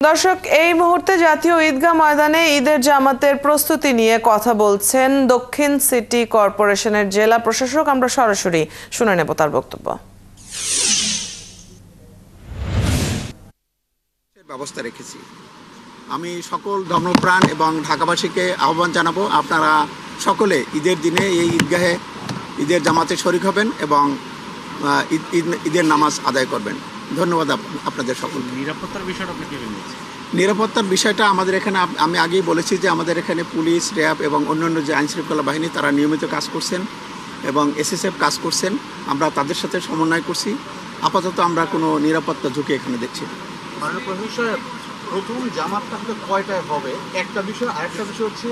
দর্শক, এই মুহূর্তে জাতীয় ঈদগাহ ময়দানে ঈদের জামাতের প্রস্তুতি নিয়ে কথা বলছেন দক্ষিণ সিটি কর্পোরেশনের জেলা প্রশাসক। আমরা সরাসরি শুনে নেব তার বক্তব্য। ব্যবস্থা রেখেছি। আমি সকল ধর্মপ্রাণ এবং ঢাকাবাসীকে আহ্বান জানাবো, আপনারা সকলে ঈদের দিনে এই ঈদগাহে ঈদের জামাতে শরীক হবেন এবং ঈদের নামাজ আদায় করবেন। ধন্যবাদ আপনাদের সকলকে। নিরাপত্তার বিষয়টা আমাদের এখানে আমি আগেই বলেছি যে আমাদের এখানে পুলিশ, র্যাব এবং অন্যান্য যে আইনশৃঙ্খলা বাহিনী তারা নিয়মিত কাজ করছেন এবং এসএসএফ কাজ করছেন। আমরা তাদের সাথে সমন্বয় করছি। আপাতত আমরা কোনো নিরাপত্তা ঝুঁকি এখানে দেখছি না। প্রথম জামাতটা হলে কয়টায় হবে একটা বিষয়, আরেকটা বিষয় হচ্ছে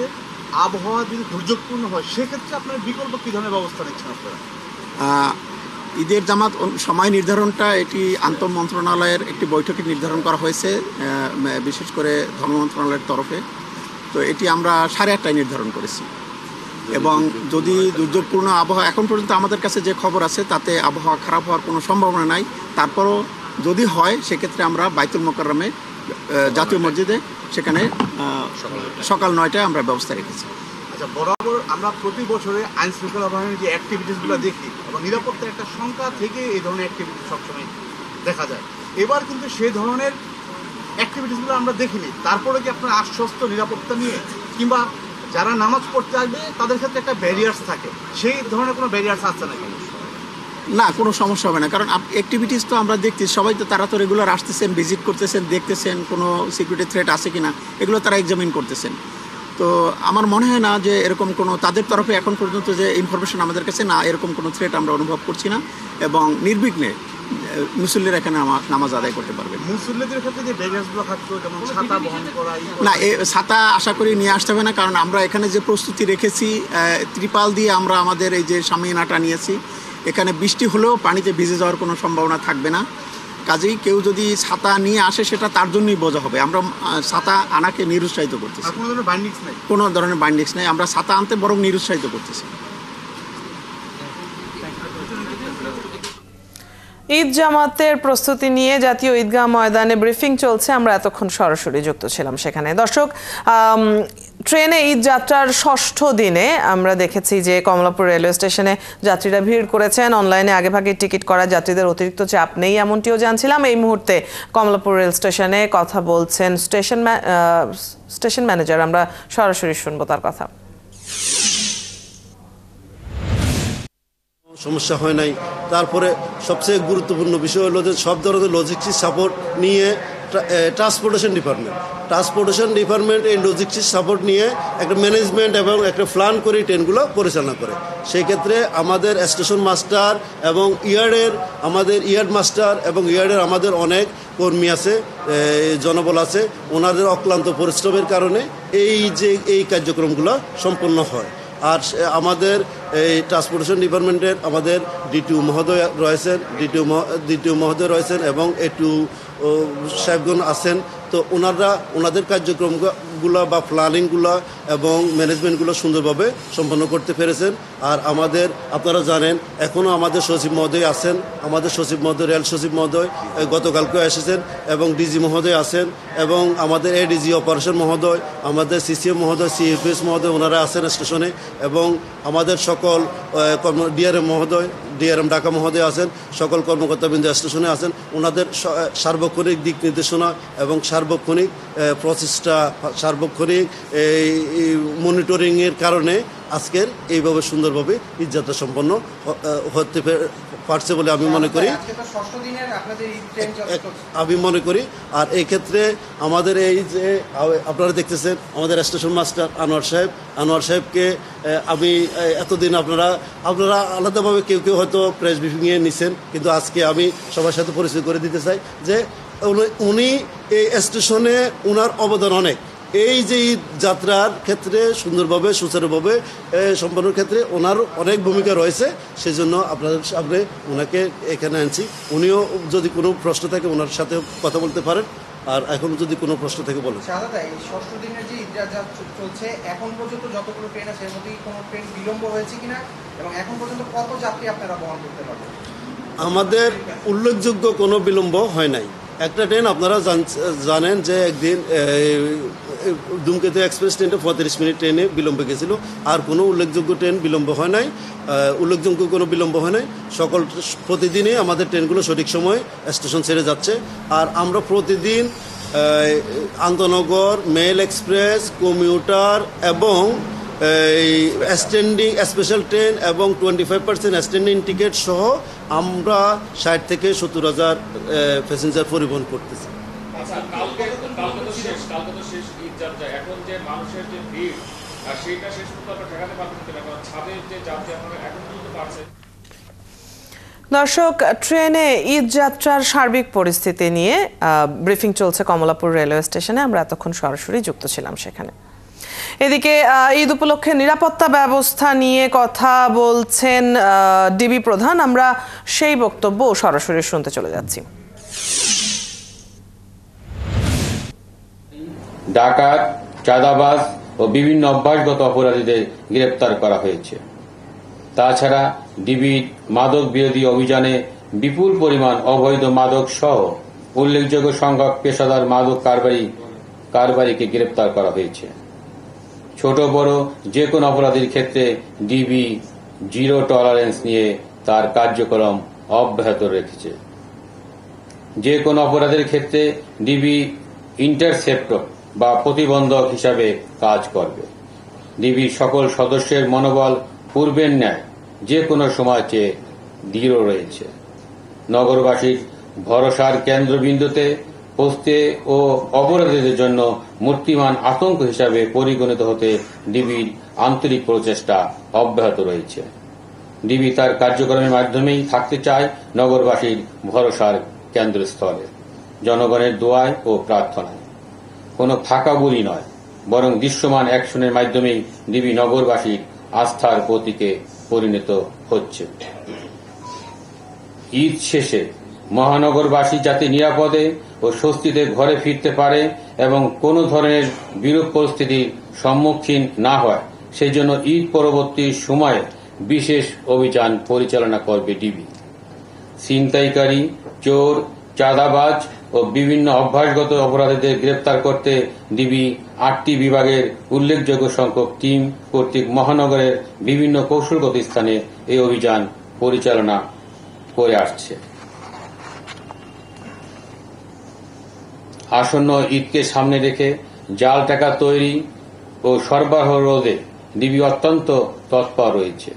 আবহাওয়া যদি দুর্যোগপূর্ণ হয় সেক্ষেত্রে আপনার বিকল্প কী ধরনের ব্যবস্থা নিচ্ছেন আপনারা? ঈদের জামাত সময় নির্ধারণটা এটি আন্তঃ মন্ত্রণালয়ের একটি বৈঠকে নির্ধারণ করা হয়েছে, বিশেষ করে ধর্ম মন্ত্রণালয়ের তরফে। তো এটি আমরা 8:30টায় নির্ধারণ করেছি এবং যদি দুর্যোগপূর্ণ আবহাওয়া, এখন পর্যন্ত আমাদের কাছে যে খবর আছে তাতে আবহাওয়া খারাপ হওয়ার কোনো সম্ভাবনা নাই। তারপরও যদি হয় সেক্ষেত্রে আমরা বাইতুল মোকাররমে জাতীয় মসজিদে সেখানে সকাল 9টায় আমরা ব্যবস্থা রেখেছি। আচ্ছা, বরাবর আমরা প্রতি বছরে আইন শৃঙ্খলা বাহিনীর যে অ্যাক্টিভিটিসগুলো দেখি এবং নিরাপত্তার একটা সংখ্যা থেকে এই ধরনের অ্যাক্টিভিটি সবসময় দেখা যায়। এবার কিন্তু সেই ধরনের অ্যাক্টিভিটিসগুলো আমরা দেখিনি। তারপরে কি আপনার আশ্বস্ত নিরাপত্তা নিয়ে, কিংবা যারা নামাজ পড়তে আসবে তাদের ক্ষেত্রে একটা ব্যারিয়ার্স থাকে, সেই ধরনের কোনো ব্যারিয়ার্স আছে নাকি? না, কোনো সমস্যা হবে না, কারণ অ্যাক্টিভিটিস তো আমরা দেখছি, সবাই তো তারা তো রেগুলার আসতেছেন, ভিজিট করতেছেন, দেখতেছেন কোনো সিকিউরিটি থ্রেট আছে কিনা, এগুলো তারা এক্সামিন করতেছেন। তো আমার মনে হয় না যে এরকম কোনো তাদের তরফে এখন পর্যন্ত যে ইনফরমেশন আমাদের কাছে না, এরকম কোনো থ্রেট আমরা অনুভব করছি না এবং নির্বিঘ্নে মুসল্লিরা এখানে নামাজ আদায় করতে পারবে। মুসল্লিদের ক্ষেত্রে যে ব্যারিয়ার্সগুলো থাকতো, যেমন ছাতা বহন করা, না, ছাতা আশা করি নিয়ে আসতে হবে না, কারণ আমরা এখানে যে প্রস্তুতি রেখেছি, ত্রিপাল দিয়ে আমরা আমাদের এই যে সামিয়ানাটা নিয়েছি, এখানে বৃষ্টি হলেও পানিতে ভিজে যাওয়ার কোনো সম্ভাবনা থাকবে না। কাজেই কেউ যদি ছাতা নিয়ে আসে সেটা তার জন্যই বোঝা হবে। আমরা ছাতা আনাকে নিরুৎসাহিত করতেছি, কোনো ধরনের বাইন্ডিংস নেই। আমরা ছাতা আনতে বরং নিরুৎসাহিত করতেছি। ঈদ জামাতের প্রস্তুতি নিয়ে জাতীয় ঈদগাহ ময়দানে ব্রিফিং চলছে। আমরা এতক্ষণ সরাসরি যুক্ত ছিলাম সেখানে। দর্শক, ট্রেনে ঈদ যাত্রার 6ষ্ঠ দিনে আমরা দেখেছি যে কমলাপুর রেলওয়ে স্টেশনে যাত্রীরা ভিড় করেছেন। অনলাইনে আগেভাগে টিকিট করা যাত্রীদের অতিরিক্ত চাপ নেই, এমনটিও জানছিলাম। এই মুহূর্তে কমলাপুর রেল স্টেশনে কথা বলছেন স্টেশন ম্যানেজার। আমরা সরাসরি শুনবো তার কথা। সমস্যা হয় নাই। তারপরে সবচেয়ে গুরুত্বপূর্ণ বিষয় হলো যে সব ধরনের লজিস্টিক সাপোর্ট নিয়ে ট্রান্সপোর্টেশন ডিপার্টমেন্ট এই লজিস্টিক সাপোর্ট নিয়ে একটা ম্যানেজমেন্ট এবং একটা প্ল্যান করে ট্রেনগুলো পরিচালনা করে। সেই ক্ষেত্রে আমাদের স্টেশন মাস্টার এবং ইয়ার্ড মাস্টার এবং ইয়ার্ডের আমাদের অনেক কর্মী আছে, জনবল আছে, ওনাদের অক্লান্ত পরিশ্রমের কারণে এই কার্যক্রমগুলো সম্পন্ন হয়। আর আমাদের এই ট্রান্সপোর্টেশন ডিপার্টমেন্টের আমাদের ডিটিও মহোদয় রয়েছেন এবং একটু সাহেবগণ আছেন। তো ওনাদের কার্যক্রমগুলো বা প্ল্যানিংগুলো এবং ম্যানেজমেন্টগুলো সুন্দরভাবে সম্পন্ন করতে পেরেছেন। আর আপনারা জানেন এখনও আমাদের সচিব মহোদয় আছেন, রেল সচিব মহোদয় গতকালকেও এসেছেন এবং ডিজি মহোদয় আছেন এবং আমাদের এডিজি অপারেশন মহোদয়, আমাদের সিসিএম মহোদয়, সিএফএস মহোদয় ওনারা আছেন স্টেশনে এবং আমাদের সকল ডিআরএম ঢাকা মহোদয় আছেন, সকল কর্মকর্তাবৃন্দ স্টেশনে আছেন। ওনাদের সার্বক্ষণিক দিক নির্দেশনা এবং সার্বক্ষণিক প্রচেষ্টা, সার্বক্ষণিক মনিটরিংয়ের কারণে আজকের এইভাবে সুন্দরভাবে ঈদযাত্রা সম্পন্ন হতে পারছে বলে আমি মনে করি। আর এই ক্ষেত্রে আমাদের এই যে আপনারা দেখতেছেন আমাদের স্টেশন মাস্টার আনোয়ার সাহেবকে আমি এতদিন আপনারা আলাদাভাবে কেউ হয়তো প্রেস ব্রিফিংয়ে নিছেন, কিন্তু আজকে আমি সবার সাথে পরিচয় করে দিতে চাই যে উনি এই স্টেশনে ওনার অবদান অনেক। এই যে যাত্রার ক্ষেত্রে সুন্দরভাবে সুচারুভাবে সম্পন্নের ক্ষেত্রে ওনার অনেক ভূমিকা রয়েছে। সেই জন্য আপনাদের সামনে ওনাকে এখানে আনছি। উনিও যদি কোনো প্রশ্ন থাকে ওনার সাথে কথা বলতে পারেন। আর এখন যদি কোনো প্রশ্ন থেকে বলেন। এই 6ষ্ঠ দিনের যে ঈদযাত্রা চলছে, এখন পর্যন্ত যতগুলো ট্রেন আছে এর মধ্যে কোনো ট্রেন বিলম্ব হয়েছে কিনা এবং এখন পর্যন্ত কত যাত্রী আপনারা বহন করতে পারবেন? আমাদের উল্লেখযোগ্য কোনো বিলম্ব হয় নাই। একটা ট্রেন আপনারা জানেন যে একদিন ধূমকেতু এক্সপ্রেস ট্রেনটা 35 মিনিট ট্রেনে বিলম্ব গেছিল, আর কোনো উল্লেখযোগ্য ট্রেন বিলম্ব হয় নাই, উল্লেখযোগ্য কোনো বিলম্ব হয় নাই। প্রতিদিনই আমাদের ট্রেনগুলো সঠিক সময় স্টেশন ছেড়ে যাচ্ছে। আর আমরা প্রতিদিন আন্তনগর, মেল এক্সপ্রেস, কমিউটার এবং স্ট্যান্ডিং স্পেশাল ট্রেন এবং 25% স্ট্যান্ডিং টিকিট সহ আমরা 60 থেকে 70,000 প্যাসেঞ্জার পরিবহন করতেছি। আচ্ছা, কালকে তো শেষ ঈদ যাত্রা, এখন যে মানুষের যে ভিড় আর সেইটা শেষ পর্যন্ত আমরা ঠেকাতে পারতেছি না, কারণ ছাদের যে যাত্রী আপনারা এখন পর্যন্ত পারছেন। দর্শক, ট্রেনে ঈদ যাত্রার সার্বিক পরিস্থিতি নিয়ে ব্রিফিং চলছে কমলাপুর রেলওয়ে স্টেশনে। আমরা এতক্ষণ সরাসরি যুক্ত ছিলাম সেখানে। এদিকে ঈদ উপলক্ষে নিরাপত্তা ব্যবস্থা নিয়ে কথা বলছেন ডিবি প্রধান। আমরা সেই বক্তব্য সরাসরি শুনতে চলে যাচ্ছি। ডাকাত, চাঁদাবাজ ও বিভিন্ন অভ্যাসগত অপরাধীদের গ্রেপ্তার করা হয়েছে। তাছাড়া ডিবির মাদক বিরোধী অভিযানে বিপুল পরিমাণ অবৈধ মাদক সহ উল্লেখযোগ্য সংখ্যক পেশাদার মাদক কারবারিকে গ্রেপ্তার করা হয়েছে। ছোট বড় যে কোনো অপরাধীর ক্ষেত্রে ডিবি জিরো টলারেন্স নিয়ে তার কার্যক্রম অব্যাহত রেখেছে। যে কোনো অপরাধের ক্ষেত্রে ডিবি ইন্টারসেপ্টর বা প্রতিবন্ধক হিসাবে কাজ করবে। ডিবির সকল সদস্যের মনোবল পূর্বের ন্যায় যে কোনো সময় চেয়ে দৃঢ় রয়েছে। নগরবাসীর ভরসার কেন্দ্রবিন্দুতে পৌঁছতে ও অপরাধীদের জন্য মূর্তিমান আতঙ্ক হিসাবে পরিগণিত হতে ডিবির আন্তরিক প্রচেষ্টা অব্যাহত রয়েছে। ডিবি তার কার্যক্রমের মাধ্যমেই থাকতে চায় নগরবাসীর ভরসার কেন্দ্রস্থলে, জনগণের দোয়ায় ও প্রার্থনায়। কোনো ফাঁকা বলি নয়, বরং দৃশ্যমান অ্যাকশনের মাধ্যমেই ডিবি নগরবাসীর আস্থার প্রতীকে পরিণত হচ্ছে। ঈদ শেষে মহানগরবাসী যাতে নিরাপদে ও স্বস্তিতে ঘরে ফিরতে পারে এবং কোনো ধরনের বিরূপ পরিস্থিতির সম্মুখীন না হয়, সেই জন্য ঈদ পরবর্তী সময়ে বিশেষ অভিযান পরিচালনা করবে ডিবি। ছিনতাইকারী, চোর, চাঁদাবাজ ও বিভিন্ন অভ্যাসগত অপরাধীদের গ্রেপ্তার করতে ডিবি 8টি বিভাগের উল্লেখযোগ্য সংখ্যক টিম কর্তৃক মহানগরের বিভিন্ন কৌশলগত স্থানে এই অভিযান পরিচালনা করে আসছে। আসন্ন ঈদকে সামনে রেখে জাল টাকা তৈরি ও সরবরাহ রোধে ডিবি অত্যন্ত তৎপর রয়েছে।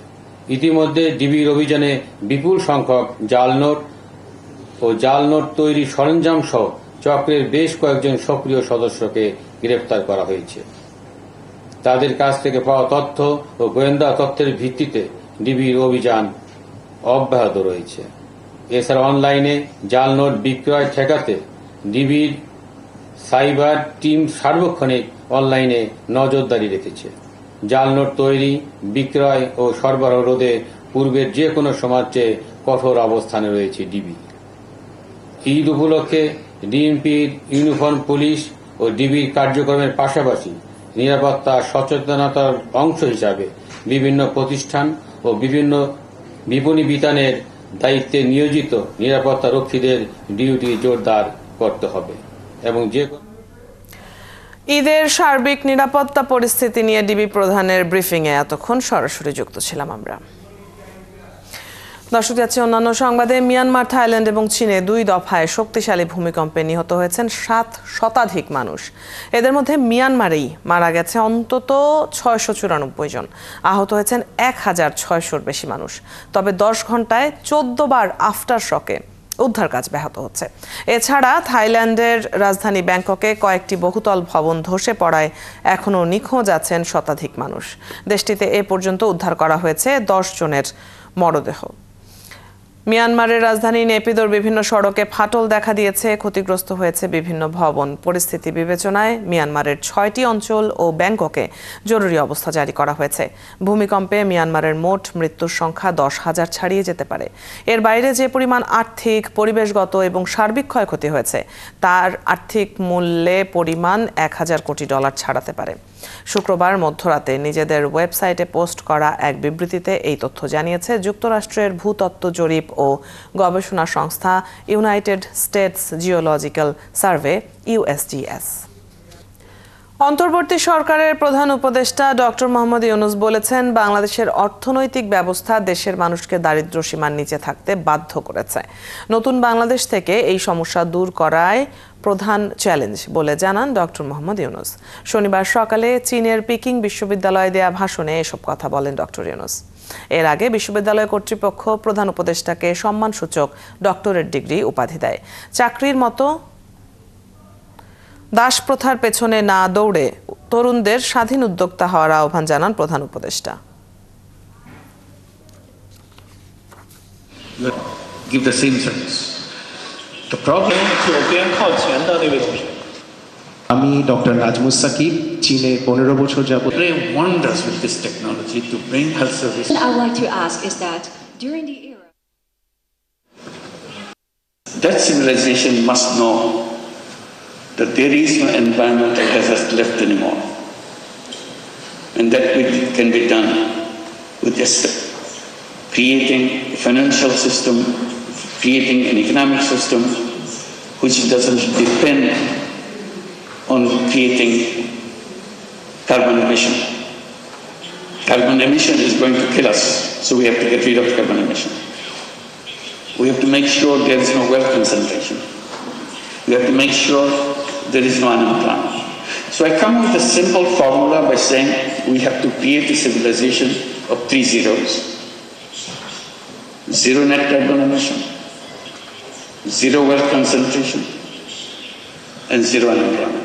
ইতিমধ্যে ডিবির অভিযানে বিপুল সংখ্যক জাল নোট তৈরি সরঞ্জাম সহ চক্রের বেশ কয়েকজন সক্রিয় সদস্যকে গ্রেপ্তার করা হয়েছে। তাদের কাছ থেকে পাওয়া তথ্য ও গোয়েন্দা তথ্যের ভিত্তিতে ডিবির অভিযান অব্যাহত রয়েছে। এছাড়া অনলাইনে জাল নোট বিক্রয় ঠেকাতে ডিবির সাইবার টিম সার্বক্ষণিক অনলাইনে নজরদারি রেখেছে। জাল নোট তৈরি, বিক্রয় ও সরবরাহ রোধে পূর্বের যে কোনো সময়ের চেয়ে কঠোর অবস্থানে রয়েছে ডিবি। ঈদ উপলক্ষে ডিএমপির ইউনিফর্ম পুলিশ ও ডিবির কার্যক্রমের পাশাপাশি নিরাপত্তা সচেতনতার অংশ হিসাবে বিভিন্ন প্রতিষ্ঠান ও বিভিন্ন বিপণী বিতানের দায়িত্বে নিয়োজিত নিরাপত্তা রক্ষীদের ডিউটি জোরদার করতে হবে এবং যে ঈদের সার্বিক নিরাপত্তা পরিস্থিতি নিয়ে ডিবি প্রধানের ব্রিফিংয়ে এতক্ষণ সরাসরি যুক্ত ছিলাম আমরা। দর্শক, যাচ্ছে অন্যান্য সংবাদে। মিয়ানমার, থাইল্যান্ড এবং চীনে 2 দফায় শক্তিশালী ভূমিকম্পে নিহত হয়েছেন 7 শতাধিক মানুষ। এদের মধ্যে মিয়ানমারেই মারা গেছে অন্তত 694 জন, আহত হয়েছেন 1006-র বেশি মানুষ। তবে 10 ঘন্টায় 14 বার আফটার শকে উদ্ধার কাজ ব্যাহত হচ্ছে। এছাড়া থাইল্যান্ডের রাজধানী ব্যাংককে কয়েকটি বহুতল ভবন ধসে পড়ায় এখনও নিখোঁজ আছেন শতাধিক মানুষ। দেশটিতে এ পর্যন্ত উদ্ধার করা হয়েছে 10 জনের মরদেহ। মিয়ানমারের রাজধানী নেপিদোর বিভিন্ন সড়কে ফাটল দেখা দিয়েছে, ক্ষতিগ্রস্ত হয়েছে বিভিন্ন ভবন। পরিস্থিতি বিবেচনায় মিয়ানমারের 6টি অঞ্চল ও ব্যাংককে জরুরি অবস্থা জারি করা হয়েছে। ভূমিকম্পে মিয়ানমারের মোট মৃত্যুর সংখ্যা 10,000 ছাড়িয়ে যেতে পারে। এর বাইরে যে পরিমাণ আর্থিক, পরিবেশগত এবং সার্বিক ক্ষয়ক্ষতি হয়েছে তার আর্থিক মূল্যে পরিমাণ $1,000 কোটি ছাড়াতে পারে। শুক্রবার মধ্যরাতে নিজেদের ওয়েবসাইটে পোস্ট করা এক বিবৃতিতে এই তথ্য জানিয়েছে যুক্তরাষ্ট্রের ভূতত্ত্ব জরিপ ও গবেষণা সংস্থা United states geological survey USGS। অন্তর্বর্তী সরকারের প্রধান উপদেষ্টা ডক্টর মোহাম্মদ ইউনূস বলেছেন, বাংলাদেশের অর্থনৈতিক ব্যবস্থা দেশের মানুষকে দারিদ্র্য সীমার নিচে থাকতে বাধ্য করেছে। নতুন বাংলাদেশ থেকে এই সমস্যা দূর করাই প্রধান চ্যালেঞ্জ বলে জানান ডক্টর মোহাম্মদ ইউনূস। শনিবার সকালে চীনের পিকিং বিশ্ববিদ্যালয়ে দেয়া ভাষণে এসব কথা বলেন ডক্টর ইউনূস। এর আগে বিশ্ববিদ্যালয় কর্তৃপক্ষ প্রধান উপদেষ্টাকে সম্মানসূচক ডক্টরেট ডিগ্রি উপাধি দেয়। চাকরির মতো দাস প্রথার পেছনে না দৌড়ে তরুণদের স্বাধীন উদ্যোক্তা হওয়ার আহ্বান জানান প্রধান উপদেষ্টা। Give the same service. The problem আমি ডক্টর নাজমুস সাকিব, চীনে 15 বছর যাবত play wonders with this technology to bring health service. What I would like to ask is that during the era That civilization must know that there is no environmental hazard left anymore. And that can be done with just creating a financial system, creating an economic system which doesn't depend on creating carbon emission. Carbon emission is going to kill us, so we have to get rid of carbon emission. We have to make sure there is no wealth concentration. We have to make sure there is no unemployment. So I come with a simple formula by saying we have to create a civilization of 3 zeros. 0 net carbon emission, 0 wealth concentration, and 0 unemployment.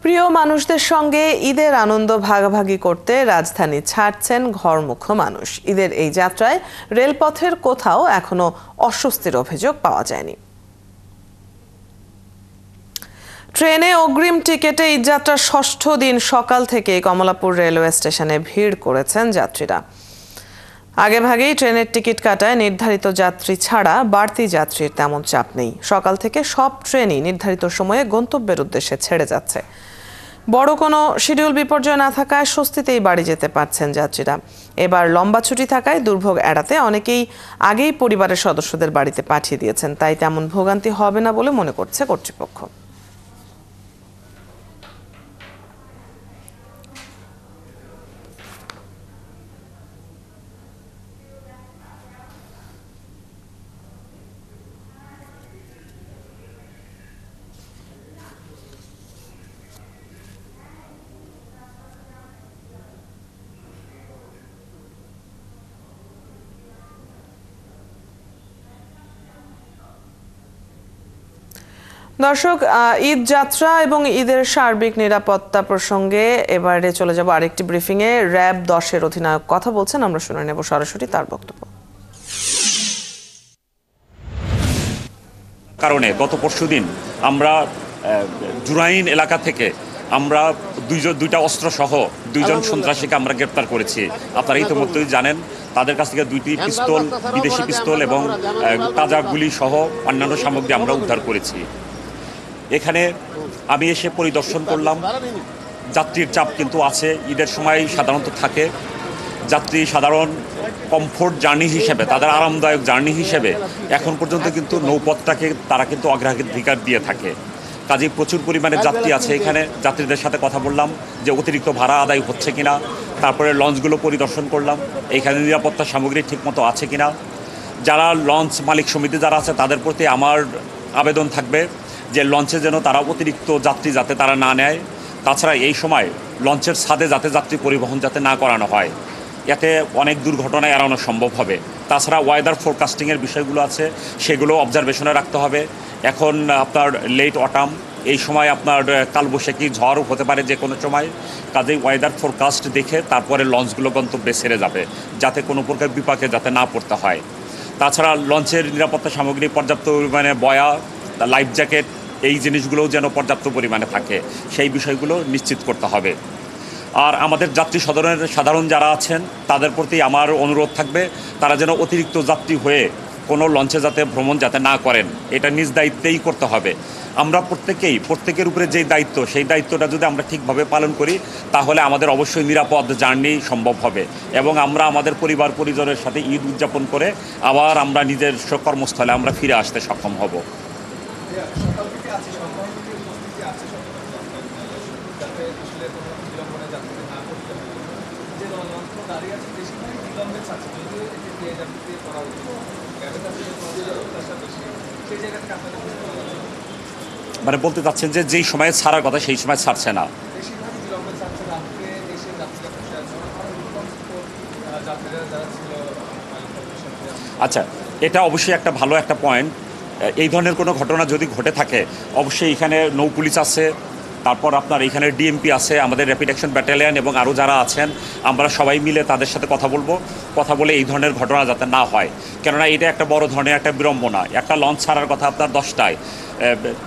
প্রিয় মানুষদের সঙ্গে ঈদের আনন্দ ভাগাভাগি করতে রাজধানী ছাড়ছেন ঘরমুখ মানুষ। ঈদের এই যাত্রায় রেলপথের কোথাও এখনো অস্বস্তির অভিযোগ পাওয়া যায়নি। ট্রেনে অগ্রিম টিকেটে ঈদযাত্রার ষষ্ঠ দিন সকাল থেকে কমলাপুর রেলওয়ে স্টেশনে ভিড় করেছেন যাত্রীরা। আগেভাগেই ট্রেনের টিকিট কাটায় নির্ধারিত যাত্রী ছাড়া বাড়তি যাত্রীর তেমন চাপ নেই। সকাল থেকে সব ট্রেনই নির্ধারিত সময়ে গন্তব্যের উদ্দেশ্যে ছেড়ে যাচ্ছে। বড় কোনো শিডিউল বিপর্যয় না থাকায় স্বস্তিতেই বাড়ি যেতে পারছেন যাত্রীরা। এবার লম্বা ছুটি থাকায় দুর্ভোগ এড়াতে অনেকেই আগেই পরিবারের সদস্যদের বাড়িতে পাঠিয়ে দিয়েছেন, তাই তেমন ভোগান্তি হবে না বলে মনে করছে কর্তৃপক্ষ। দর্শক, ঈদ যাত্রা এবং ঈদের সার্বিক নিরাপত্তা প্রসঙ্গে এবারে চলে যাব আরেকটি ব্রিফিংয়ে। র্যাব 10-এর অধিনায়ক কথা বলছেন, আমরা শুনে নেব সরাসরি তার বক্তব্য। কারণে গত পরশুদিন আমরা জুরাইন এলাকা থেকে আমরা দুইটা অস্ত্র সহ 2 জন সন্ত্রাসীকে আমরা গ্রেপ্তার করেছি। আপনারা ইতিমধ্যেই জানেন, তাদের কাছ থেকে 2টি পিস্তল, বিদেশি পিস্তল এবং তাজা গুলি সহ অন্যান্য সামগ্রী আমরা উদ্ধার করেছি। এখানে আমি এসে পরিদর্শন করলাম। যাত্রীর চাপ কিন্তু আছে, ঈদের সময় সাধারণত থাকে। যাত্রী সাধারণ কমফোর্ট জার্নি হিসেবে, তাদের আরামদায়ক জার্নি হিসেবে এখন পর্যন্ত কিন্তু নৌপথটাকে তারা কিন্তু অগ্রাধিকার দিয়ে থাকে। কাজেই প্রচুর পরিমাণে যাত্রী আছে এখানে। যাত্রীদের সাথে কথা বললাম যে অতিরিক্ত ভাড়া আদায় হচ্ছে কিনা, তারপরে লঞ্চগুলো পরিদর্শন করলাম এখানে নিরাপত্তা সামগ্রী ঠিকমতো আছে কিনা। যারা লঞ্চ মালিক সমিতি যারা আছে তাদের প্রতি আমার আবেদন থাকবে যে লঞ্চে যেন তারা অতিরিক্ত যাত্রী যাতে তারা না নেয়। তাছাড়া এই সময় লঞ্চের ছাদে যাতে যাত্রী পরিবহন যাতে না করানো হয়, এতে অনেক দুর্ঘটনা এড়ানো সম্ভব হবে। তাছাড়া ওয়েদার ফোরকাস্টিংয়ের বিষয়গুলো আছে, সেগুলো অবজারভেশনে রাখতে হবে। এখন আপনার লেট অটাম, এই সময় আপনার কালবৈশাখী ঝড় হতে পারে যে কোনো সময়। কাজেই ওয়েদার ফোরকাস্ট দেখে তারপরে লঞ্চগুলো গন্তব্যে ছেড়ে যাবে, যাতে কোনো প্রকার বিপাকে যাতে না পড়তে হয়। তাছাড়া লঞ্চের নিরাপত্তা সামগ্রী পর্যাপ্ত পরিমাণে বয়া, লাইফ জ্যাকেট, এই জিনিসগুলোও যেন পর্যাপ্ত পরিমাণে থাকে, সেই বিষয়গুলো নিশ্চিত করতে হবে। আর আমাদের যাত্রী সাধারণ যারা আছেন তাদের প্রতি আমার অনুরোধ থাকবে, তারা যেন অতিরিক্ত যাত্রী হয়ে কোনো লঞ্চে যাতে ভ্রমণ যাতে না করেন, এটা নিজ দায়িত্বেই করতে হবে। আমরা প্রত্যেকের উপরে যেই দায়িত্ব, সেই দায়িত্বটা যদি আমরা ঠিকভাবে পালন করি তাহলে আমাদের অবশ্যই নিরাপদ জার্নি সম্ভব হবে এবং আমরা আমাদের পরিবার পরিজনের সাথে ঈদ উদযাপন করে আবার আমরা নিজের কর্মস্থলে আমরা ফিরে আসতে সক্ষম হব। মানে বলতে চাচ্ছেন যে যেই সময়ে ছাড়ার কথা সেই সময় ছাড়ছে না। আচ্ছা, এটা অবশ্যই একটা ভালো একটা পয়েন্ট। এই ধরনের কোনো ঘটনা যদি ঘটে থাকে অবশ্যই এখানে নৌ পুলিশ আছে, তারপর আপনার এখানে ডিএমপি আছে, আমাদের র্যাপিড অ্যাকশন ব্যাটালিয়ন এবং আরও যারা আছেন আমরা সবাই মিলে তাদের সাথে কথা বলে এই ধরনের ঘটনা যাতে না হয়। কেননা এটা একটা বড় ধরনের একটা বিড়ম্বনা। একটা লঞ্চ ছাড়ার কথা আপনার 10টায়,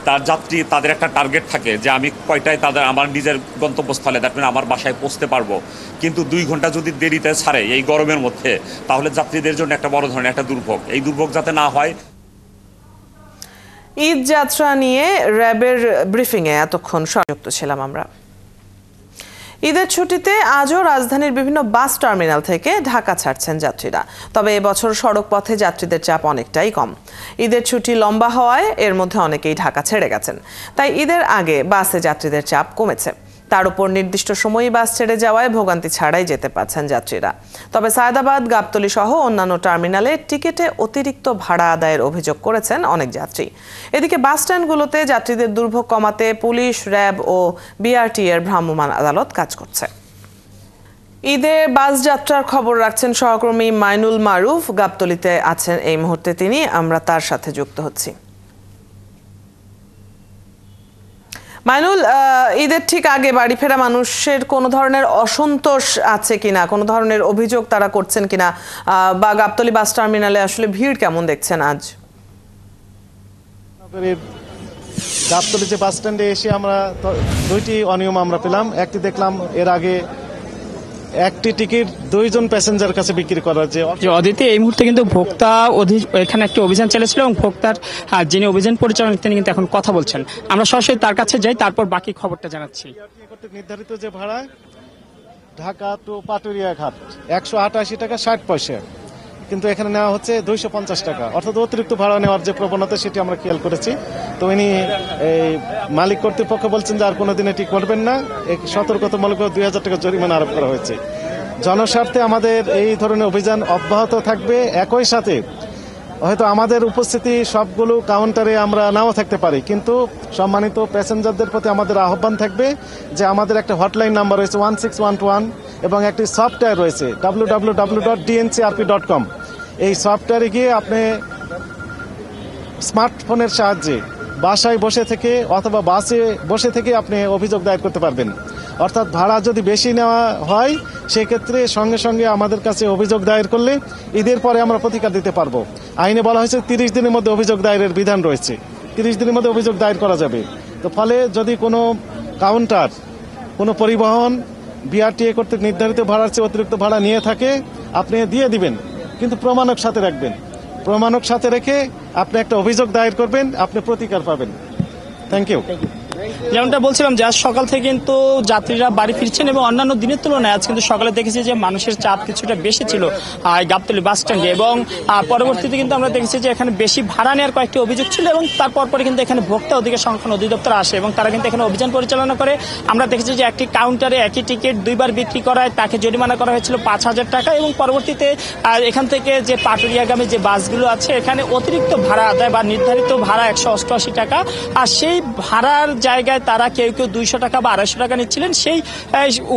তার যাত্রী তাদের একটা টার্গেট থাকে যে আমি কয়টায় আমার নিজের গন্তব্যস্থলে দ্যাট মিন আমার বাসায় পৌঁছতে পারবো, কিন্তু 2 ঘন্টা যদি দেরিতে ছাড়ে এই গরমের মধ্যে তাহলে যাত্রীদের জন্য একটা বড় ধরনের একটা দুর্ভোগ। এই দুর্ভোগ যাতে না হয়। ঈদ যাত্রা নিয়ে র্যাবের ব্রিফিংয়ে এতক্ষণ সংযুক্ত ছিলাম আমরা। ঈদের ছুটিতে আজও রাজধানীর বিভিন্ন বাস টার্মিনাল থেকে ঢাকা ছাড়ছেন যাত্রীরা। তবে এবছর সড়ক পথে যাত্রীদের চাপ অনেকটাই কম। ঈদের ছুটি লম্বা হওয়ায় এর মধ্যে অনেকেই ঢাকা ছেড়ে গেছেন, তাই ঈদের আগে বাসে যাত্রীদের চাপ কমেছে। তার উপর নির্দিষ্ট সময়ই বাস ছেড়ে যাওয়ায় ভোগান্তি ছাড়াই যেতে পারছেন যাত্রীরা। তবে সায়দাবাদ, গাবতলী সহ অন্যান্য টার্মিনালে টিকিটে অতিরিক্ত ভাড়া আদায়ের অভিযোগ করেছেন অনেক যাত্রী। এদিকে বাস স্ট্যান্ডগুলোতে যাত্রীদের দুর্ভোগ কমাতে পুলিশ, র্যাব ও বিআরটি এর ভ্রাম্যমাণ আদালত কাজ করছে। ঈদে বাস যাত্রার খবর রাখছেন সহকর্মী মাইনুল মারুফ। গাবতলীতে আছেন এই মুহূর্তে তিনি, আমরা তার সাথে যুক্ত হচ্ছি। মাইনুল, ঈদের ঠিক আগে বাড়ি ফেরা মানুষের কোনো ধরনের অসন্তোষ আছে কিনা, কোনো ধরনের অভিযোগ তারা করছেন কিনা, বা গাবতলী বাস টার্মিনালে আসলে ভিড় কেমন দেখছেন আজ? গাবতলী যে বাস স্ট্যান্ডে এসে আমরা 2টি অনিয়ম আমরা পেলাম। একটি দেখলাম এর আগে একটি টিকিট 2 জন প্যাসেঞ্জার কাছে বিক্রি করার যে অদিতি, এই মুহূর্তে কিন্তু ভোক্তা এখানে একটি অভিযান চলেছিল এবং ভোক্তার যিনি অভিযান পরিচালক তিনি কিন্তু এখন কথা বলছেন। আমরা সরাসরি তার কাছে যাই, তারপর বাকি খবরটা জানাচ্ছি। নির্ধারিত যে ভাড়া ঢাকা টু পাটুরিয়া ঘাট 188 টাকা 60 পয়সা, কিন্তু এখানে নেওয়া হচ্ছে 250 টাকা, অর্থাৎ অতিরিক্ত ভাড়া নেওয়ার যে প্রবণতা সেটি আমরা খেয়াল করেছি। তো ইনি এই মালিক কর্তৃপক্ষ বলছেন যে আর কোনোদিন এটি করবেন না, সতর্কতামূলক 2000 টাকা জরিমানা আরোপ করা হয়েছে। জনস্বার্থে আমাদের এই ধরনের অভিযান অব্যাহত থাকবে। একই সাথে হয়তো আমাদের উপস্থিতি সবগুলো কাউন্টারে আমরা নাও থাকতে পারি, কিন্তু সম্মানিত প্যাসেঞ্জারদের প্রতি আমাদের আহ্বান থাকবে যে আমাদের একটা হটলাইন নাম্বার রয়েছে 1611 এবং একটি সফটওয়্যার রয়েছে www.dncrp.com। এই সফটওয়্যারে গিয়ে আপনি স্মার্টফোনের সাহায্যে বাসায় বসে থেকে অথবা বাসে বসে থেকে আপনি অভিযোগ দায়ের করতে পারবেন। অর্থাৎ ভাড়া যদি বেশি নেওয়া হয় সেক্ষেত্রে সঙ্গে সঙ্গে আমাদের কাছে অভিযোগ দায়ের করলে ঈদের পরে আমরা প্রতিকার দিতে পারবো। আইনে বলা হয়েছে 30 দিনের মধ্যে অভিযোগ দায়েরের বিধান রয়েছে, 30 দিনের মধ্যে অভিযোগ দায়ের করা যাবে। তো ফলে যদি কোনো কাউন্টার, কোনো পরিবহন বিআরটিএ কর্তৃক নির্ধারিত ভাড়ার চেয়ে অতিরিক্ত ভাড়া নিয়ে থাকে আপনি দিয়ে দিবেন, কিন্তু প্রমাণক সাথে রাখবেন। প্রমাণক সাথে রেখে আপনি একটা অভিযোগ দায়ের করবেন, আপনি প্রতিকার পাবেন। Thank you. যেমনটা বলছিলাম যে আজ সকাল থেকে কিন্তু যাত্রীরা বাড়ি ফিরছেন এবং অন্যান্য দিনের তুলনায় আজ কিন্তু সকালে দেখেছি যে মানুষের চাপ কিছুটা বেশি ছিল গাবতলী বাস স্ট্যান্ডে, এবং পরবর্তীতে কিন্তু আমরা দেখেছি যে এখানে বেশি ভাড়া নেওয়ার কয়েকটি অভিযোগ ছিল এবং তারপর পরে কিন্তু এখানে ভোক্তা অধিকার সংরক্ষণ অধিদপ্তর আসে এবং তারা কিন্তু এখানে অভিযান পরিচালনা করে। আমরা দেখেছি যে একটি কাউন্টারে একই টিকিট 2 বার বিক্রি করায় তাকে জরিমানা করা হয়েছিল 5000 টাকা, এবং পরবর্তীতে এখান থেকে যে পাটুরিয়াগামী যে বাসগুলো আছে এখানে অতিরিক্ত ভাড়া আদায় বা নির্ধারিত ভাড়া 188 টাকা, আর সেই ভাড়ার জায়গায় তারা কেউ 200 টাকা বা 250 টাকা নিচ্ছিলেন। সেই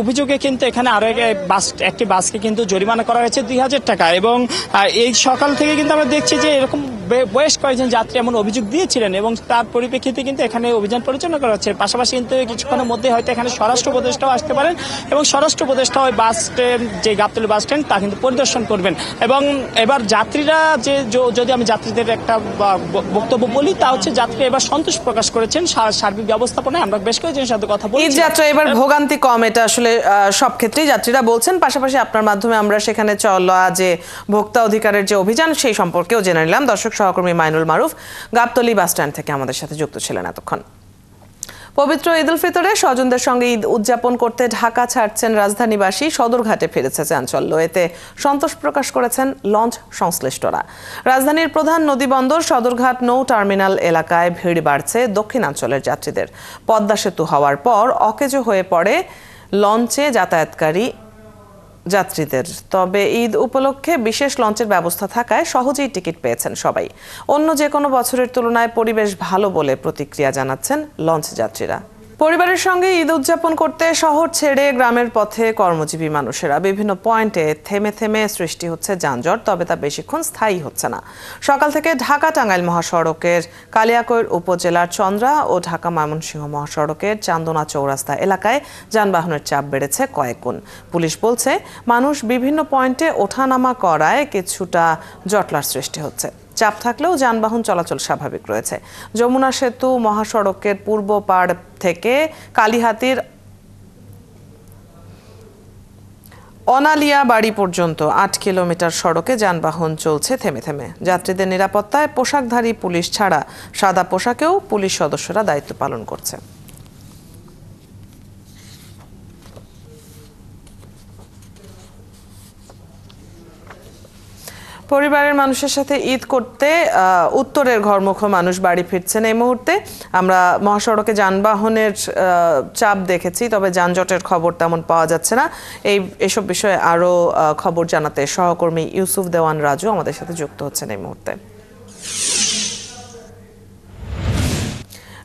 অভিযোগে কিন্তু এখানে আরো একটি বাসকে কিন্তু জরিমানা করা হয়েছে 2000 টাকা। এবং এই সকাল থেকে কিন্তু আমরা দেখছি যে এরকম বেশ কয়েকজন যাত্রী এমন অভিযোগ দিয়েছিলেন এবং তার পরিপ্রেক্ষিতে কিন্তু এখানে অভিযান পরিচালনা করা হচ্ছে। পাশাপাশি কিন্তু কিছুক্ষণের মধ্যে হয়তো এখানে স্বরাষ্ট্র উপদেষ্টাও আসতে পারেন এবং স্বরাষ্ট্র উপদেষ্টা ওই বাস স্ট্যান্ড যে গাবতলী বাস স্ট্যান্ড তা কিন্তু পরিদর্শন করবেন। এবং এবার যাত্রীরা যদি আমি যাত্রীদের একটা বক্তব্য বলি তা হচ্ছে যাত্রীরা এবার সন্তোষ প্রকাশ করেছেন সার্বিক ব্যবস্থাপনায়। আমরা বেশ কয়েকজনের সাথে কথা বলি। ঈদ যাত্রা এবার ভোগান্তি কম, এটা আসলে সব ক্ষেত্রেই যাত্রীরা বলছেন। পাশাপাশি আপনার মাধ্যমে আমরা সেখানে চলা যে ভোক্তা অধিকারের যে অভিযান সেই সম্পর্কেও জেনে নিলাম। দর্শক সহকর্মী মাইনুল মারুফ গাবতলী বাস স্ট্যান্ড থেকে আমাদের সাথে যুক্ত ছিলেন এতক্ষণ। পবিত্র ঈদ উল ফিতরে স্বজনদের সঙ্গে ঈদ উদযাপন করতে ঢাকা ছাড়ছেন রাজধানীবাসী। সদরঘাটে ফিরেছে চাঞ্চল্য, এতে সন্তোষ প্রকাশ করেছেন লঞ্চ সংশ্লিষ্টরা। রাজধানীর প্রধান নদীবন্দর সদরঘাট নৌ টার্মিনাল এলাকায় ভিড় বাড়ছে দক্ষিণাঞ্চলের যাত্রীদের। পদ্মা সেতু হওয়ার পর অকেজো হয়ে পড়ে লঞ্চে যাতায়াতকারী যাত্রীদের। তবে ঈদ উপলক্ষে বিশেষ লঞ্চের ব্যবস্থা থাকায় সহজেই টিকিট পেয়েছেন সবাই। অন্য যে কোনো বছরের তুলনায় পরিবেশ ভালো বলে প্রতিক্রিয়া জানাচ্ছেন লঞ্চ যাত্রীরা। পরিবারের সঙ্গে ঈদ উদযাপন করতে শহর ছেড়ে গ্রামের পথে কর্মজীবী মানুষেরা। বিভিন্ন পয়েন্টে থেমে থেমে সৃষ্টি হচ্ছে যানজট, তবে তা বেশিক্ষণ স্থায়ী হচ্ছে না। সকাল থেকে ঢাকা টাঙ্গাইল মহাসড়কের কালিয়াকৈর উপজেলার চন্দ্রা ও ঢাকা ময়মনসিংহ মহাসড়কের চান্দনা চৌরাস্তা এলাকায় যানবাহনের চাপ বেড়েছে কয়েক গুণ। পুলিশ বলছে, মানুষ বিভিন্ন পয়েন্টে ওঠানামা করায় কিছুটা জটলার সৃষ্টি হচ্ছে। চাপ থাকলেও যানবাহন চলাচল স্বাভাবিক রয়েছে। যমুনা সেতু মহাসড়কের পূর্ব পাড় থেকে কালীহাতির অনালিয়া বাড়ি পর্যন্ত ৮ কিলোমিটার সড়কে যানবাহন চলছে থেমে থেমে। যাত্রীদের নিরাপত্তায় পোশাকধারী পুলিশ ছাড়া সাদা পোশাকেও পুলিশ সদস্যরা দায়িত্ব পালন করছে। পরিবারের মানুষের সাথে ঈদ করতে উত্তরের ঘরমুখ মানুষ বাড়ি ফিরছেন। এই মুহূর্তে আমরা মহাসড়কে যানবাহনের চাপ দেখেছি, তবে যানজটের খবর তেমন পাওয়া যাচ্ছে না। এসব বিষয়ে আরও খবর জানাতে সহকর্মী ইউসুফ দেওয়ান রাজু আমাদের সাথে যুক্ত হচ্ছেন এই মুহূর্তে।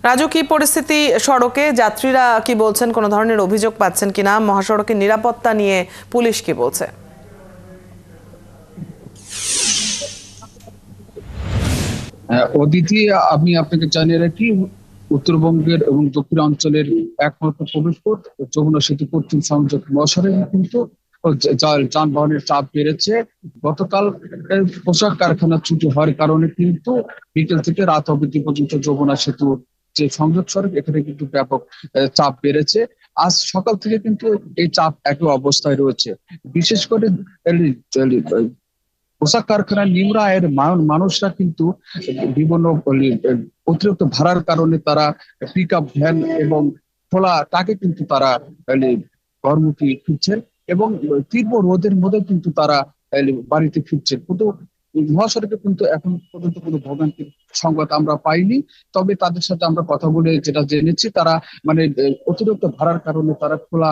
রাজু, কি পরিস্থিতি সড়কে? যাত্রীরা কি বলছেন? কোনো ধরনের অভিযোগ পাচ্ছেন কিনা? মহাসড়কের নিরাপত্তা নিয়ে পুলিশ কি বলছে? অদিতি, আমি আপনাকে জানিয়ে রাখি, উত্তরবঙ্গের এবং দক্ষিণাঞ্চলের একমাত্র প্রবেশপথ যমুনা সেতু পশ্চিম সংযোগ মহাসড়কে কিন্তু যানবাহনের চাপ বেড়েছে। গতকাল পোশাক কারখানা ছুটি হওয়ার কারণে কিন্তু বিকেল থেকে রাত অবধি পর্যন্ত যমুনা সেতু যে সংযোগ সড়ক, এখানে কিন্তু ব্যাপক চাপ বেড়েছে। আজ সকাল থেকে কিন্তু এই চাপ একই অবস্থায় রয়েছে। বিশেষ করে পোশাক কারখানার নিম্ন আয়ের মানুষরা কিন্তু বিভিন্ন অতিরিক্ত ভাড়ার কারণে তারা পিক আপ ভ্যান এবং খোলা টাকে কিন্তু তারা ঘরমুখী ফিরছেন এবং তীব্র রোদের মধ্যে কিন্তু তারা বাড়িতে ফিরছেন। কিন্তু মহাসড়কে কিন্তু এখন পর্যন্ত কোনো ভোগান্তির সংবাদ আমরা পাইনি। তবে তাদের সাথে আমরা কথা বলে যেটা জেনেছি, তারা মানে অতিরিক্ত ভাড়ার কারণে তারা খোলা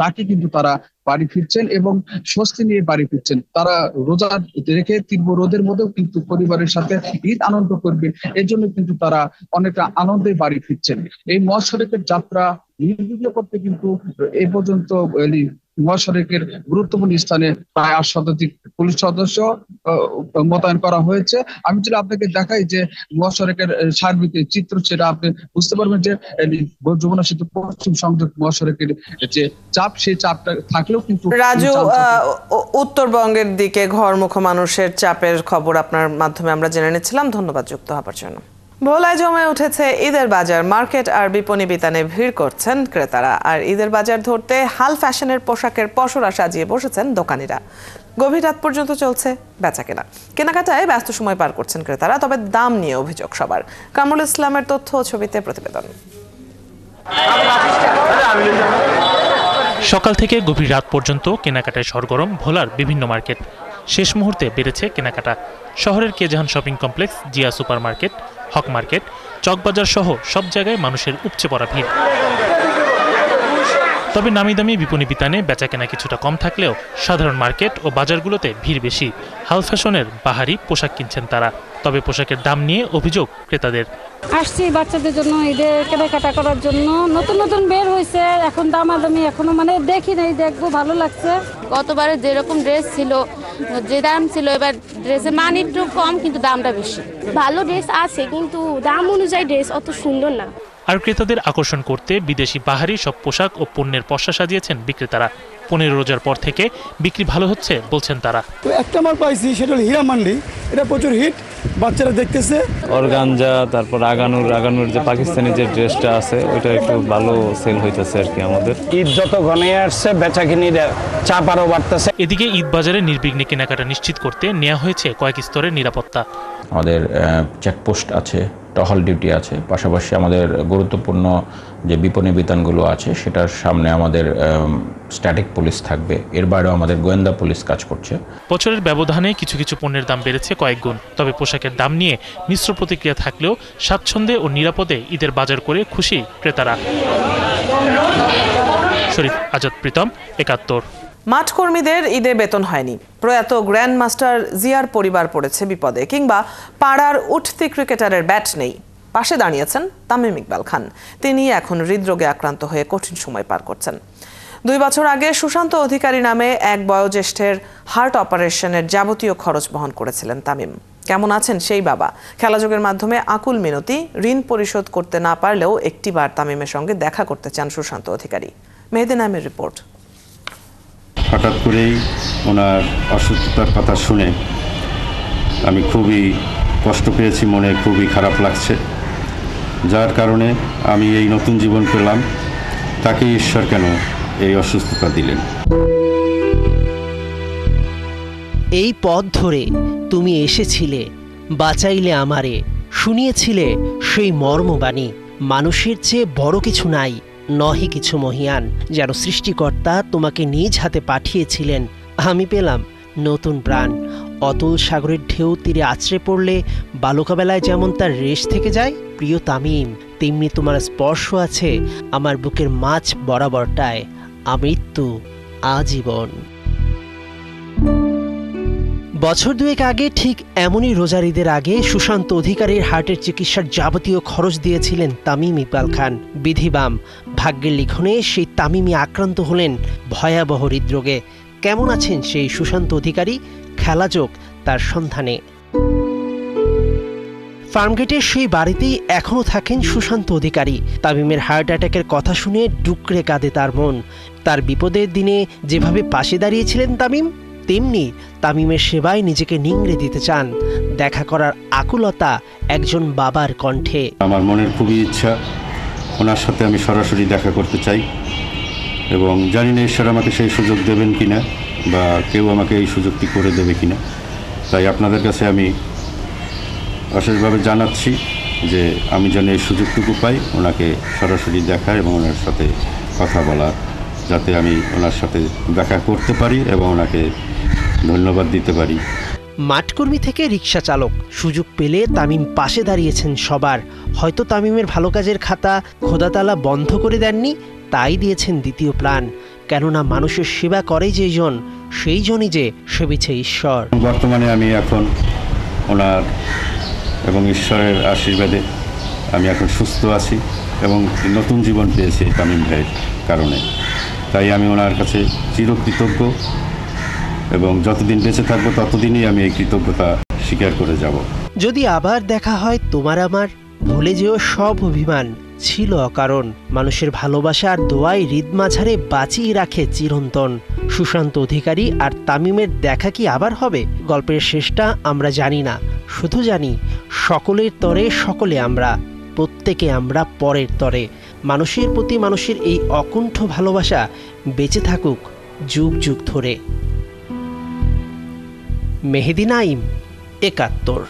তাকে কিন্তু তারা বাড়ি ফিরছেন এবং স্বস্তি নিয়ে বাড়ি ফিরছেন। তারা রোজা রেখে তীব্র রোদের মধ্যেও কিন্তু পরিবারের সাথে ঈদ আনন্দ করবেন, এর জন্য কিন্তু তারা অনেকটা আনন্দে বাড়ি ফিরছেন। এই মহাসড়কের যাত্রা নির্বিঘ্ন করতে কিন্তু এই পর্যন্ত মহাসড়কের গুরুত্বপূর্ণ স্থানে প্রায় ৮ শতাধিক পুলিশ সদস্য মোতায়েন করা হয়েছে। আমি যদি আপনাকে দেখাই যে মহাসড়কের সার্বিক চিত্র, সেটা আপনি বুঝতে পারবেন যে যমুনা সেতু পশ্চিম সংযোগ মহাসড়কের যে চাপ, সেই চাপটা থাকলেও কিন্তু রাজু, উত্তরবঙ্গের দিকে ঘরমুখ মানুষের চাপের খবর আপনার মাধ্যমে আমরা জেনে নিচ্ছিলাম। ধন্যবাদ যুক্ত হবার জন্য। ভোলায় জমে উঠেছে ঈদের বাজার। মার্কেট আর বিপণী বিতানে ভিড় করছেন ক্রেতারা। আর ঈদের বাজার ধরতে হাল ফ্যাশনের পোশাকের পসরা সাজিয়ে বসেছেন দোকানিরা। গভীর রাত পর্যন্ত চলছে বেচাকেনা। কেনাকাটায় ব্যস্ত সময় পার করছেন ক্রেতারা, তবে দাম নিয়ে অভিযোগ সবার। কামরুল ইসলামের তথ্য ও ছবিতে প্রতিবেদন। সকাল থেকে গভীর রাত পর্যন্ত কেনাকাটায় সরগরম ভোলার বিভিন্ন মার্কেট। শেষ মুহূর্তে বেড়েছে কেনাকাটা। শহরের কেজাহান shopping complex, Zia super market, Haque market, Chawkbazar সহ সব জায়গায় মানুষের উপচে পড়া ভিড়। তবে নামি দামি বিপণী বিতানে বেচাকেনা কিছুটা কম থাকলেও সাধারণ মার্কেট ও বাজারগুলোতে ভিড় বেশি। হাল ফ্যাশনের বাহারি পোশাক কিনছেন তারা, তবে পোশাকের দাম নিয়ে অভিযোগ ক্রেতাদের। আসছি বাচ্চাদের জন্য ঈদের কেনাকাটা করার জন্য, নতুন নতুন বের হয়েছে, এখন দামাদামি এখনো মানে দেখি নাই, দেখবো, ভালো লাগছে। গতবারে যেরকম ড্রেস ছিল, যে দাম ছিল, এবার ড্রেসের মান একটু কম কিন্তু দামটা বেশি। ভালো ড্রেস আছে কিন্তু দাম অনুযায়ী ড্রেস অত সুন্দর না। আর ক্রেতাদের আকর্ষণ করতে বিদেশি বাহারি সব পোশাক ও পণ্যের পসরা সাজিয়েছেন বিক্রেতারা। 15 রোজার পর থেকে বিক্রি ভালো হচ্ছে বলছেন তারা। তো একটা মাল পাইছি, সেটা হলো হীরা মান্ডি। এটা প্রচুর হিট, বাচ্চারা দেখতেছে। অর্গানজা, তারপর আগানুর যে পাকিস্তানি যে ড্রেসটা আছে ওইটা একটু ভালো সেল হইতেছে আর কি। আমাদের ঈদ যত ঘনিয়ে আসছে বেচাকিনির চাপ আরও বাড়তেছে। এদিকে ঈদ বাজারে নির্বিঘ্নে কেনাকাটা নিশ্চিত করতে নেওয়া হয়েছে কয়েক স্তরের নিরাপত্তা। আমাদের চেকপোস্ট আছে, টহল ডিউটি আছে, পাশাপাশি আমাদের গুরুত্বপূর্ণ যে বিপণী বিতানগুলো আছে সেটার সামনে আমাদের স্ট্যাটিক পুলিশ থাকবে। এর বাইরেও আমাদের গোয়েন্দা পুলিশ কাজ করছে। বছরের ব্যবধানে কিছু কিছু পণ্যের দাম বেড়েছে কয়েক গুণ। তবে পোশাকের দাম নিয়ে মিশ্র প্রতিক্রিয়া থাকলেও স্বাচ্ছন্দ্যে ও নিরাপদে ঈদের বাজার করে খুশি ক্রেতারা। শরীফ আজাদ, প্রীতম, ৭১। মাঠ কর্মীদের ঈদে বেতন হয়নি, প্রয়াত গ্র্যান্ড মাস্টার জিয়ার পরিবার পড়েছে বিপদে, কিংবা পাড়ার উঠতি ক্রিকেটারের ব্যাট নেই। পাশে দাঁড়িয়েছেন তামিম ইকবাল খান। তিনি এখন হৃদরোগে আক্রান্ত হয়ে কঠিন সময় পার করছেন। 2 বছর আগে সুশান্ত অধিকারী নামে এক বয়োজ্যেষ্ঠের হার্ট অপারেশনের যাবতীয় খরচ বহন করেছিলেন তামিম। কেমন আছেন সেই বাবা? খেলাযোগের মাধ্যমে আকুল মিনতি, ঋণ পরিশোধ করতে না পারলেও একটিবার তামিমের সঙ্গে দেখা করতে চান সুশান্ত অধিকারী। মেহেদি নামের রিপোর্ট। হঠাৎ করেই ওনার অসুস্থতার কথা শুনে আমি খুবই কষ্ট পেয়েছি, মনে খুবই খারাপ লাগছে, যার কারণে আমি এই নতুন জীবন পেলাম। তাকে ঈশ্বর কেন এই অসুস্থতা দিলেন? এই পথ ধরে তুমি এসেছিলে, বাঁচাইলে আমারে, শুনিয়েছিলে সেই মর্মবাণী। মানুষের চেয়ে বড় কিছু নাই, নহে কিছু মহিয়ান, যেন সৃষ্টিকর্তা তোমাকে নিজ হাতে পাঠিয়েছিলেন। আমি পেলাম নতুন প্রাণ। অতল সাগরের ঢেউ তীরে আছড়ে পড়লে বালুকাবেলায় যেমন তার রেশ থেকে যায়, প্রিয় তামিম, তেমনি তোমার স্পর্শ আছে আমার বুকের মাঝ বরাবরটায়। আমৃত্যু আজীবন। বছর 2 আগে ঠিক এমনই রোজার ঈদের আগে সুশান্ত অধিকারীর হার্টের চিকিৎসার যাবতীয় খরচ দিয়েছিলেন তামিম ইকবাল খান। বিধিবাম ভাগ্যের লিখনে সেই তামিমই আক্রান্ত হলেন ভয়াবহ হৃদরোগে। কেমন আছেন সেই সুশান্ত অধিকারী? খেলাযোগ তার সন্ধানে। ফার্মগেটের সেই বাড়িতেই এখনও থাকেন সুশান্ত অধিকারী। তামিমের হার্ট অ্যাটাকের কথা শুনে ডুকরে কাঁদে তার মন। তার বিপদের দিনে যেভাবে পাশে দাঁড়িয়েছিলেন তামিম, তেমনি তামিমের সেবায় নিজেকে নিংড়ে দিতে চান। দেখা করার আকুলতা একজন বাবার কণ্ঠে। আমার মনের খুবই ইচ্ছা, ওনার সাথে আমি সরাসরি দেখা করতে চাই, এবং জানি না ঈশ্বর আমাকে সেই সুযোগ দেবেন কিনা, বা কেউ আমাকে এই সুযোগটি করে দেবে কিনা। তাই আপনাদের কাছে আমি অশেষভাবে জানাচ্ছি যে আমি যেন এই সুযোগটুকু পাই ওনাকে সরাসরি দেখার এবং ওনার সাথে কথা বলার, যাতে আমি ওনার সাথে দেখা করতে পারি এবং ওনাকে ধন্যবাদ দিতে পারি। মাঠকর্মী থেকে রিক্সা চালক, সুযোগ পেলে তামিম পাশে দাঁড়িয়েছেন সবার। হয়তো তামিমের ভালো কাজের খাতা খোদাতালা বন্ধ করে দেননি, তাই দিয়েছেন দ্বিতীয় প্রাণ। কেননা মানুষের সেবা করে যেজন, সেই জনই যে সেবিছে ঈশ্বর। বর্তমানে আমি এখন ওনার এবং ঈশ্বরের আশীর্বাদে আমি এখন সুস্থ আছি এবং নতুন জীবন পেয়েছি তামিম ভাইয়ের কারণে। তাই আমি ওনার কাছে চিরকৃতজ্ঞ, এবং যতদিন বেঁচে থাকবো ততদিনই আমি এই কৃতজ্ঞতা স্বীকার করে যাব। যদি আবার দেখা হয় তোমার আমার, ভুলে যেও সব অভিমান ছিল অকারণ। মানুষের ভালোবাসা আর দোয়াই হৃদ মাঝারে বাঁচিয়ে রাখে চিরন্তন। সুশান্ত অধিকারী আর তামিমের দেখা কি আবার হবে? গল্পের শেষটা আমরা জানি না, শুধু জানি সকলের তরে সকলে আমরা, প্রত্যেকে আমরা পরের তরে। মানুষের প্রতি মানুষের এই অকুণ্ঠ ভালোবাসা বেঁচে থাকুক যুগ যুগ ধরে। মেহেদি নাইম, ৭১।